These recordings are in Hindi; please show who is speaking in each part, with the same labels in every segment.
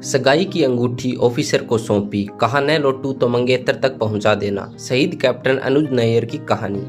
Speaker 1: सगाई की अंगूठी ऑफिसर को सौंपी, कहा न लौटू तो मंगेतर तक पहुंचा देना। शहीद कैप्टन अनुज नैयर की कहानी।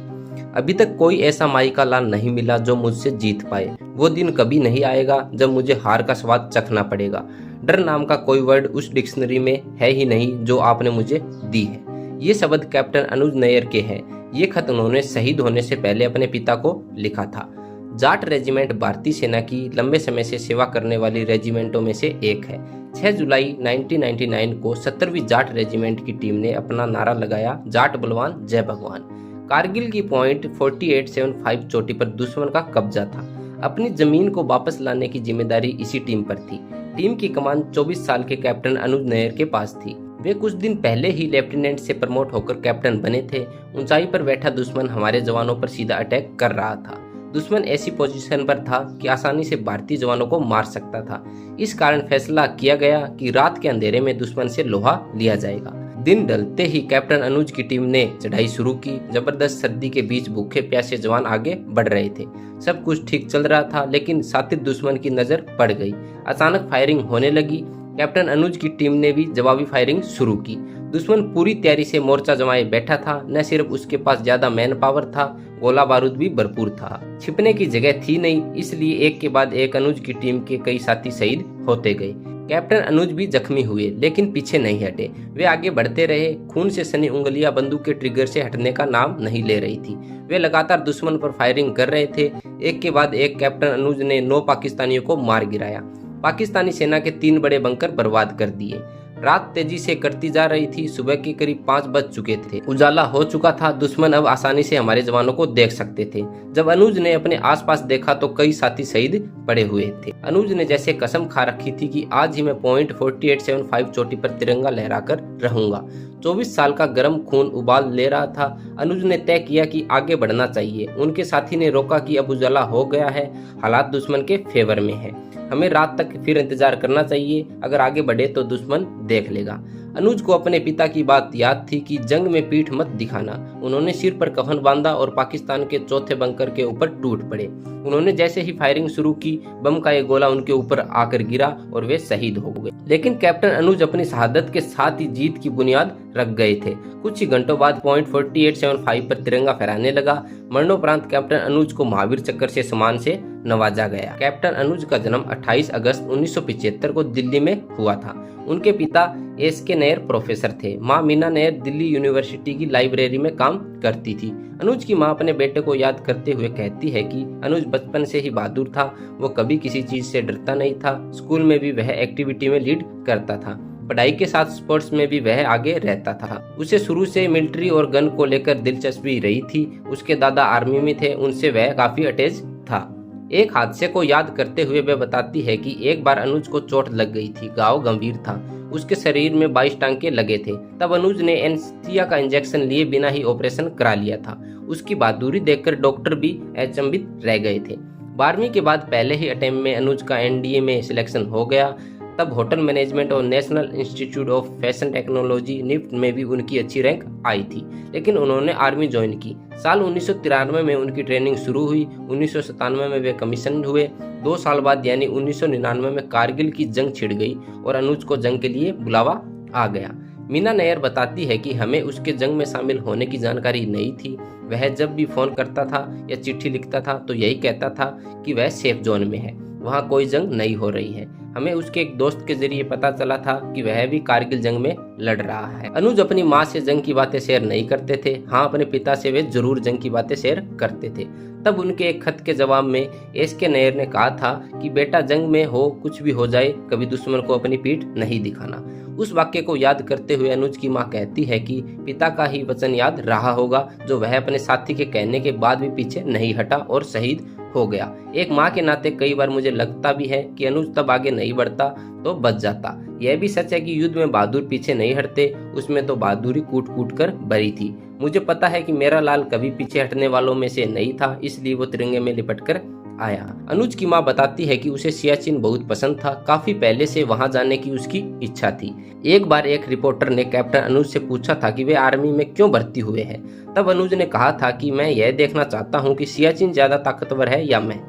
Speaker 1: अभी तक कोई ऐसा माइका लाल नहीं मिला जो मुझसे जीत पाए। वो दिन कभी नहीं आएगा जब मुझे हार का स्वाद चखना पड़ेगा। डर नाम का कोई वर्ड उस डिक्शनरी में है ही नहीं जो आपने मुझे दी है। ये शब्द कैप्टन अनुज नैयर के हैं। ये खत उन्होंने शहीद होने से पहले अपने पिता को लिखा था। जाट रेजिमेंट भारतीय सेना की लंबे समय से सेवा करने वाली रेजिमेंटों में से एक है। 6 जुलाई 1999 को 70वीं जाट रेजिमेंट की टीम ने अपना नारा लगाया, जाट बलवान जय भगवान। कारगिल की पॉइंट 4875 चोटी पर दुश्मन का कब्जा था। अपनी जमीन को वापस लाने की जिम्मेदारी इसी टीम पर थी। टीम की कमान 24 साल के कैप्टन अनुज नैयर के पास थी। वे कुछ दिन पहले ही लेफ्टिनेंट से प्रमोट होकर कैप्टन बने थे। ऊंचाई पर बैठा दुश्मन हमारे जवानों पर सीधा अटैक कर रहा था। दुश्मन ऐसी पोजीशन पर था कि आसानी से भारतीय जवानों को मार सकता था। इस कारण फैसला किया गया कि रात के अंधेरे में दुश्मन से लोहा लिया जाएगा। दिन ढलते ही कैप्टन अनुज की टीम ने चढ़ाई शुरू की। जबरदस्त सर्दी के बीच भूखे प्यासे जवान आगे बढ़ रहे थे। सब कुछ ठीक चल रहा था, लेकिन साथी दुश्मन की नजर पड़ गई। अचानक फायरिंग होने लगी। कैप्टन अनुज की टीम ने भी जवाबी फायरिंग शुरू की। दुश्मन पूरी तैयारी से मोर्चा जमाए बैठा था। न सिर्फ उसके पास ज्यादा मैन पावर था, गोला बारूद भी भरपूर था। छिपने की जगह थी नहीं, इसलिए एक के बाद एक अनुज की टीम के कई साथी शहीद होते गए। कैप्टन अनुज भी जख्मी हुए, लेकिन पीछे नहीं हटे। वे आगे बढ़ते रहे। खून से सनी उंगलियां बंदूक के ट्रिगर से हटने का नाम नहीं ले रही थी। वे लगातार दुश्मन पर फायरिंग कर रहे थे। एक के बाद एक कैप्टन अनुज ने 9 पाकिस्तानियों को मार गिराया। पाकिस्तानी सेना के 3 बड़े बंकर बर्बाद कर दिए। रात तेजी से कटती जा रही थी। सुबह के करीब 5 बज चुके थे। उजाला हो चुका था। दुश्मन अब आसानी से हमारे जवानों को देख सकते थे। जब अनुज ने अपने आसपास देखा तो कई साथी शहीद पड़े हुए थे। अनुज ने जैसे कसम खा रखी थी कि आज ही मैं पॉइंट 4875 चोटी पर तिरंगा लहराकर रहूंगा। 24 साल का गर्म खून उबाल ले रहा था। अनुज ने तय किया कि आगे बढ़ना चाहिए। उनके साथी ने रोका कि अब उजाला हो गया है, हालात दुश्मन के फेवर में है, हमें रात तक फिर इंतजार करना चाहिए। अगर आगे बढ़े तो दुश्मन देख लेगा। अनुज को अपने पिता की बात याद थी कि जंग में पीठ मत दिखाना। उन्होंने सिर पर कफन बांधा और पाकिस्तान के चौथे बंकर के ऊपर टूट पड़े। उन्होंने जैसे ही फायरिंग शुरू की, बम का एक गोला उनके ऊपर आकर गिरा और वे शहीद हो गए। लेकिन कैप्टन अनुज अपनी शहादत के साथ ही जीत की बुनियाद रख गए थे। कुछ ही घंटों बाद पॉइंट 4875 पर तिरंगा फहराने लगा। मरणोपरांत कैप्टन अनुज को महावीर चक्र से सम्मान से नवाजा गया। कैप्टन अनुज का जन्म 28 अगस्त 1975 को दिल्ली में हुआ था। उनके पिता एस.के. नैयर प्रोफेसर थे। मां मीना नैयर दिल्ली यूनिवर्सिटी की लाइब्रेरी में काम करती थी। अनुज की मां अपने बेटे को याद करते हुए कहती है कि अनुज बचपन से ही बहादुर था। वो कभी किसी चीज से डरता नहीं था। स्कूल में भी वह एक्टिविटी में लीड करता था। पढ़ाई के साथ स्पोर्ट्स में भी वह आगे रहता था। उसे शुरू से मिलिट्री और गन को लेकर दिलचस्पी रही थी। उसके दादा आर्मी में थे, उनसे वह काफी अटैच था। एक हादसे को याद करते हुए वह बताती है कि एक बार अनुज को चोट लग गई थी। घाव गंभीर था। उसके शरीर में 22 टांके लगे थे। तब अनुज ने एनेस्थीसिया का इंजेक्शन लिए बिना ही ऑपरेशन करा लिया था। उसकी बहादुरी देखकर डॉक्टर भी अचंभित रह गए थे। 12वीं के बाद पहले ही अटेम्प्ट में अनुज का एनडीए में सिलेक्शन हो गया। तब होटल मैनेजमेंट और national institute of fashion technology NIFT में भी उनकी अच्छी रैंक आई थी, लेकिन उन्होंने आर्मी ज्वाइन की। साल 1993 में उनकी ट्रेनिंग शुरू हुई। 1997 में वे कमीशन हुए। 2 साल बाद यानी 1999 में कारगिल की जंग छिड़ गई और अनुज को जंग के लिए बुलावा आ गया। मीना नैयर बताती है कि हमें उसके जंग में शामिल होने की जानकारी नहीं थी। वह जब भी फोन करता था या चिट्ठी लिखता था तो यही कहता था कि वह सेफ जोन में है, वहाँ कोई जंग नहीं हो रही है। हमें उसके एक दोस्त के जरिए पता चला था कि वह भी कारगिल जंग में लड़ रहा है। अनुज अपनी माँ से जंग की बातें शेयर नहीं करते थे। हाँ, अपने पिता से वे जरूर जंग की बातें शेयर करते थे। तब उनके एक खत के जवाब में एस.के. नैयर ने कहा था कि बेटा, जंग में हो कुछ भी हो जाए, कभी दुश्मन को अपनी पीठ नहीं दिखाना। उस वाक्य को याद करते हुए अनुज की मां कहती है कि पिता का ही वचन याद रहा होगा, जो वह अपने साथी के कहने के बाद भी पीछे नहीं हटा और शहीद हो गया। एक माँ के नाते कई बार मुझे लगता भी है कि अनुज तब आगे नहीं बढ़ता तो बच जाता। यह भी सच है कि युद्ध में बहादुर पीछे नहीं हटते। उसमें तो बहादुरी कूट कूट कर भरी थी। मुझे पता है कि मेरा लाल कभी पीछे हटने वालों में से नहीं था, इसलिए वो तिरंगे में लिपट कर आया। अनुज की मां बताती है कि उसे सियाचिन बहुत पसंद था। काफी पहले से वहां जाने की उसकी इच्छा थी। एक बार एक रिपोर्टर ने कैप्टन अनुज से पूछा था कि वे आर्मी में क्यों भर्ती हुए हैं। तब अनुज ने कहा था कि मैं यह देखना चाहता हूं कि सियाचिन ज्यादा ताकतवर है या मैं।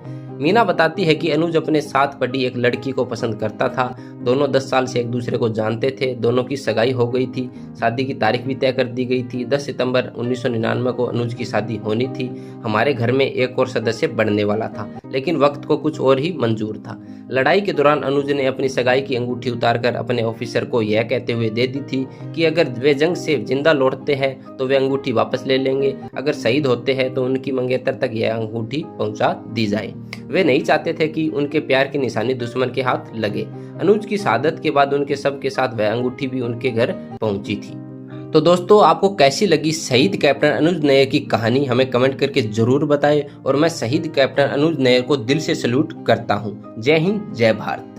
Speaker 1: मीना बताती है कि अनुज अपने साथ पढ़ी एक लड़की को पसंद करता था। दोनों 10 साल से एक दूसरे को जानते थे। दोनों की सगाई हो गई थी। शादी की तारीख भी तय कर दी गई थी। 10 सितंबर 1999 को अनुज की शादी होनी थी। हमारे घर में एक और सदस्य बढ़ने वाला था, लेकिन वक्त को कुछ और ही मंजूर था। लड़ाई के दौरान अनुज ने अपनी सगाई की अंगूठी उतारकर अपने ऑफिसर को यह कहते हुए दे दी थी कि अगर वे जंग से जिंदा लौटते हैं तो वे अंगूठी वापस ले लेंगे, अगर शहीद होते हैं तो उनकी मंगेतर तक यह अंगूठी पहुंचा दी जाए। वे नहीं चाहते थे कि उनके प्यार की निशानी दुश्मन के हाथ लगे। अनुज की शहादत के बाद उनके शव के साथ वह अंगूठी भी उनके घर पहुंची थी। तो दोस्तों, आपको कैसी लगी शहीद कैप्टन अनुज नैयर की कहानी, हमें कमेंट करके जरूर बताएं। और मैं शहीद कैप्टन अनुज नैयर को दिल से सैल्यूट करता हूं। जय हिंद, जय भारत।